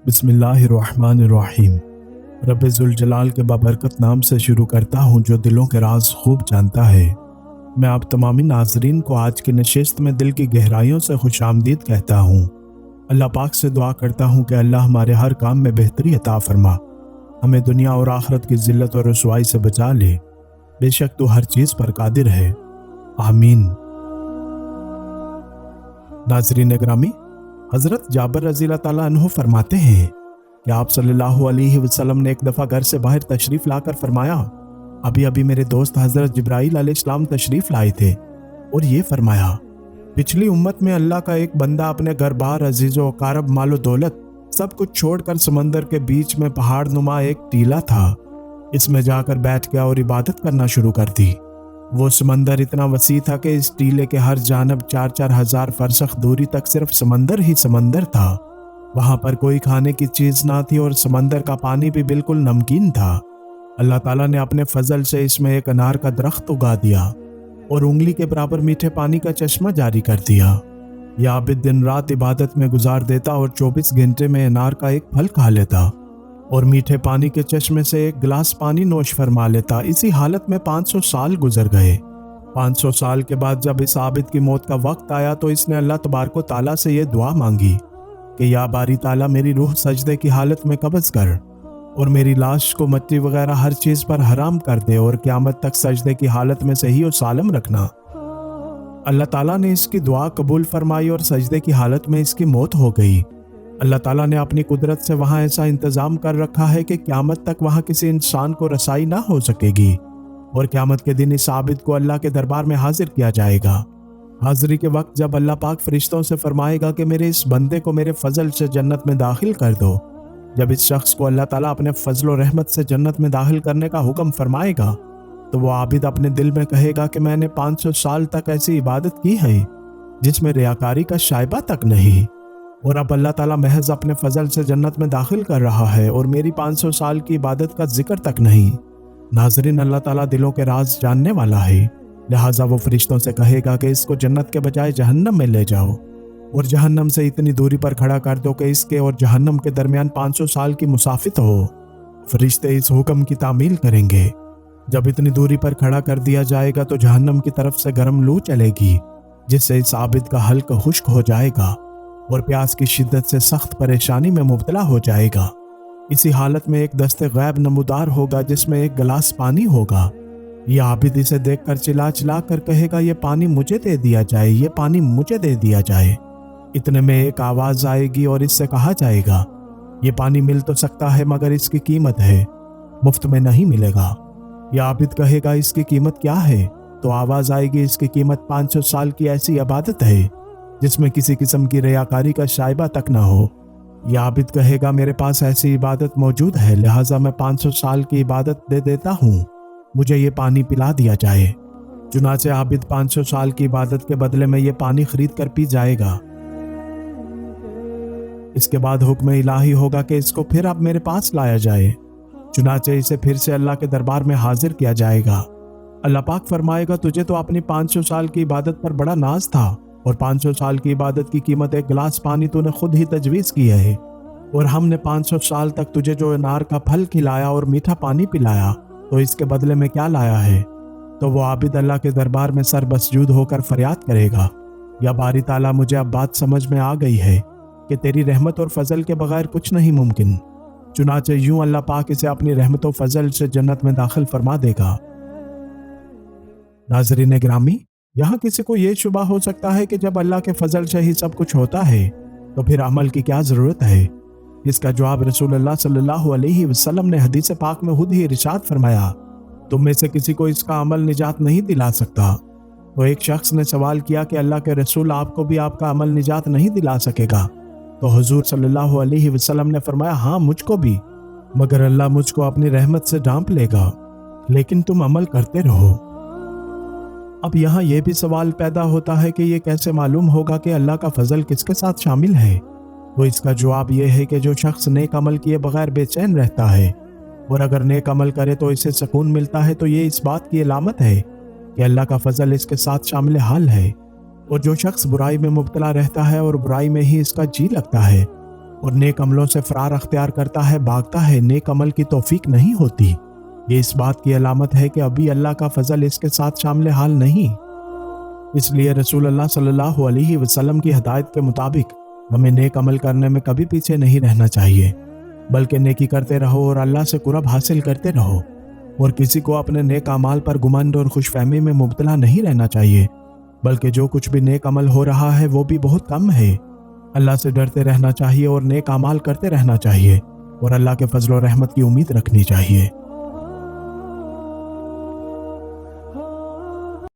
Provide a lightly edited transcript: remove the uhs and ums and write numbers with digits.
بسم اللہ الرحمن الرحیم۔ رب ذوالجلال کے بابرکت نام سے شروع کرتا ہوں جو دلوں کے راز خوب جانتا ہے۔ میں آپ تمامی ناظرین کو آج کی نشست میں دل کی گہرائیوں سے خوش آمدید کہتا ہوں۔ اللہ پاک سے دعا کرتا ہوں کہ اللہ ہمارے ہر کام میں بہتری عطا فرما، ہمیں دنیا اور آخرت کی ذلت اور رسوائی سے بچا لے، بے شک تو ہر چیز پر قادر ہے، آمین۔ ناظرین گرامی، حضرت جابر رضی اللہ تعالیٰ عنہ فرماتے ہیں کہ آپ صلی اللہ علیہ وسلم نے ایک دفعہ گھر سے باہر تشریف لا کر فرمایا، ابھی میرے دوست حضرت جبرائیل علیہ السلام تشریف لائے تھے اور یہ فرمایا، پچھلی امت میں اللہ کا ایک بندہ اپنے گھر بار، عزیز و اقارب، مال و دولت سب کچھ چھوڑ کر سمندر کے بیچ میں پہاڑ نما ایک ٹیلا تھا، اس میں جا کر بیٹھ گیا اور عبادت کرنا شروع کر دی۔ وہ سمندر اتنا وسیع تھا کہ اس ٹیلے کے ہر جانب 4,000 فرسخ دوری تک صرف سمندر ہی سمندر تھا۔ وہاں پر کوئی کھانے کی چیز نہ تھی اور سمندر کا پانی بھی بالکل نمکین تھا۔ اللہ تعالیٰ نے اپنے فضل سے اس میں ایک انار کا درخت اگا دیا اور انگلی کے برابر میٹھے پانی کا چشمہ جاری کر دیا۔ یہ عابد دن رات عبادت میں گزار دیتا اور 24 گھنٹے میں انار کا ایک پھل کھا لیتا اور میٹھے پانی کے چشمے سے ایک گلاس پانی نوش فرما لیتا۔ اسی حالت میں 500 سال گزر گئے۔ 500 سال کے بعد جب اس عابد کی موت کا وقت آیا تو اس نے اللہ تبارک و تعالیٰ سے یہ دعا مانگی کہ یا باری تعالیٰ میری روح سجدے کی حالت میں قبض کر اور میری لاش کو مٹی وغیرہ ہر چیز پر حرام کر دے اور قیامت تک سجدے کی حالت میں صحیح و سالم رکھنا۔ اللہ تعالیٰ نے اس کی دعا قبول فرمائی اور سجدے کی حالت میں اس کی موت ہو گئی۔ اللہ تعالیٰ نے اپنی قدرت سے وہاں ایسا انتظام کر رکھا ہے کہ قیامت تک وہاں کسی انسان کو رسائی نہ ہو سکے گی اور قیامت کے دن اس عابد کو اللہ کے دربار میں حاضر کیا جائے گا۔ حاضری کے وقت جب اللہ پاک فرشتوں سے فرمائے گا کہ میرے اس بندے کو میرے فضل سے جنت میں داخل کر دو، جب اس شخص کو اللہ تعالیٰ اپنے فضل و رحمت سے جنت میں داخل کرنے کا حکم فرمائے گا تو وہ عابد اپنے دل میں کہے گا کہ میں نے 500 سال تک ایسی عبادت کی ہے جس میں ریاکاری کا شائبہ تک نہیں، اور اب اللہ تعالیٰ محض اپنے فضل سے جنت میں داخل کر رہا ہے اور میری 500 سال کی عبادت کا ذکر تک نہیں۔ ناظرین، اللہ تعالیٰ دلوں کے راز جاننے والا ہے، لہٰذا وہ فرشتوں سے کہے گا کہ اس کو جنت کے بجائے جہنم میں لے جاؤ اور جہنم سے اتنی دوری پر کھڑا کر دو کہ اس کے اور جہنم کے درمیان 500 سال کی مسافت ہو۔ فرشتے اس حکم کی تعمیل کریں گے۔ جب اتنی دوری پر کھڑا کر دیا جائے گا تو جہنم کی طرف سے گرم لو چلے گی جس سے اس عابد کا حلق خشک ہو جائے گا اور پیاس کی شدت سے سخت پریشانی میں مبتلا ہو جائے گا۔ اسی حالت میں ایک دست غیب نمودار ہوگا جس میں ایک گلاس پانی ہوگا۔ یہ عابد اسے دیکھ کر چلا چلا کر کہے گا، یہ پانی مجھے دے دیا جائے، یہ پانی مجھے دے دیا جائے۔ اتنے میں ایک آواز آئے گی اور اس سے کہا جائے گا، یہ پانی مل تو سکتا ہے مگر اس کی قیمت ہے، مفت میں نہیں ملے گا۔ یہ عابد کہے گا، اس کی قیمت کیا ہے؟ تو آواز آئے گی، اس کی قیمت 500 سال کی ایسی عبادت ہے جس میں کسی قسم کی ریاکاری کا شائبہ تک نہ ہو۔ یہ عابد کہے گا، میرے پاس ایسی عبادت موجود ہے، لہٰذا میں 500 سال کی عبادت دے دیتا ہوں، مجھے یہ پانی پلا دیا جائے۔ چنانچہ عابد 500 سال کی عبادت کے بدلے میں یہ پانی خرید کر پی جائے گا۔ اس کے بعد حکم الہی ہوگا کہ اس کو پھر اب میرے پاس لایا جائے۔ چنانچہ اسے پھر سے اللہ کے دربار میں حاضر کیا جائے گا۔ اللہ پاک فرمائے گا، تجھے تو اپنی 500 سال کی عبادت پر بڑا ناز تھا اور 500 سال کی عبادت کی قیمت ایک گلاس پانی تو نے خود ہی تجویز کی ہے، اور ہم نے 500 سال تک تجھے جو انار کا پھل کھلایا اور میٹھا پانی پلایا، تو اس کے بدلے میں کیا لایا ہے؟ تو وہ عابد اللہ کے دربار میں سر مسجود ہو کر فریاد کرے گا، یا باری تعالیٰ مجھے اب بات سمجھ میں آ گئی ہے کہ تیری رحمت اور فضل کے بغیر کچھ نہیں ممکن۔ چنانچہ یوں اللہ پاک اسے اپنی رحمت و فضل سے جنت میں داخل فرما دے گا۔ ناظرین گرامی، یہاں کسی کو یہ شبہ ہو سکتا ہے کہ جب اللہ کے فضل سے ہی سب کچھ ہوتا ہے تو پھر عمل کی کیا ضرورت ہے؟ اس کا جواب رسول اللہ صلی اللہ علیہ وسلم نے حدیث پاک میں خود ہی ارشاد فرمایا، تم میں سے کسی کو اس کا عمل نجات نہیں دلا سکتا۔ تو ایک شخص نے سوال کیا کہ اللہ کے رسول، آپ کو بھی آپ کا عمل نجات نہیں دلا سکے گا؟ تو حضور صلی اللہ علیہ وسلم نے فرمایا، ہاں مجھ کو بھی، مگر اللہ مجھ کو اپنی رحمت سے ڈھانپ لے گا، لیکن تم عمل کرتے رہو۔ اب یہاں یہ بھی سوال پیدا ہوتا ہے کہ یہ کیسے معلوم ہوگا کہ اللہ کا فضل کس کے ساتھ شامل ہے؟ تو اس کا جواب یہ ہے کہ جو شخص نیک عمل کیے بغیر بے چین رہتا ہے اور اگر نیک عمل کرے تو اسے سکون ملتا ہے، تو یہ اس بات کی علامت ہے کہ اللہ کا فضل اس کے ساتھ شامل حال ہے۔ اور جو شخص برائی میں مبتلا رہتا ہے اور برائی میں ہی اس کا جی لگتا ہے اور نیک عملوں سے فرار اختیار کرتا ہے، بھاگتا ہے، نیک عمل کی توفیق نہیں ہوتی، یہ اس بات کی علامت ہے کہ ابھی اللہ کا فضل اس کے ساتھ شامل حال نہیں۔ اس لیے رسول اللہ صلی اللہ علیہ وسلم کی ہدایت کے مطابق ہمیں نیک عمل کرنے میں کبھی پیچھے نہیں رہنا چاہیے، بلکہ نیکی کرتے رہو اور اللہ سے قرب حاصل کرتے رہو، اور کسی کو اپنے نیک اعمال پر گمنڈ اور خوش فہمی میں مبتلا نہیں رہنا چاہیے، بلکہ جو کچھ بھی نیک عمل ہو رہا ہے وہ بھی بہت کم ہے۔ اللہ سے ڈرتے رہنا چاہیے اور نیک اعمال کرتے رہنا چاہیے، اور اللہ کے فضل و رحمت کی امید رکھنی چاہیے۔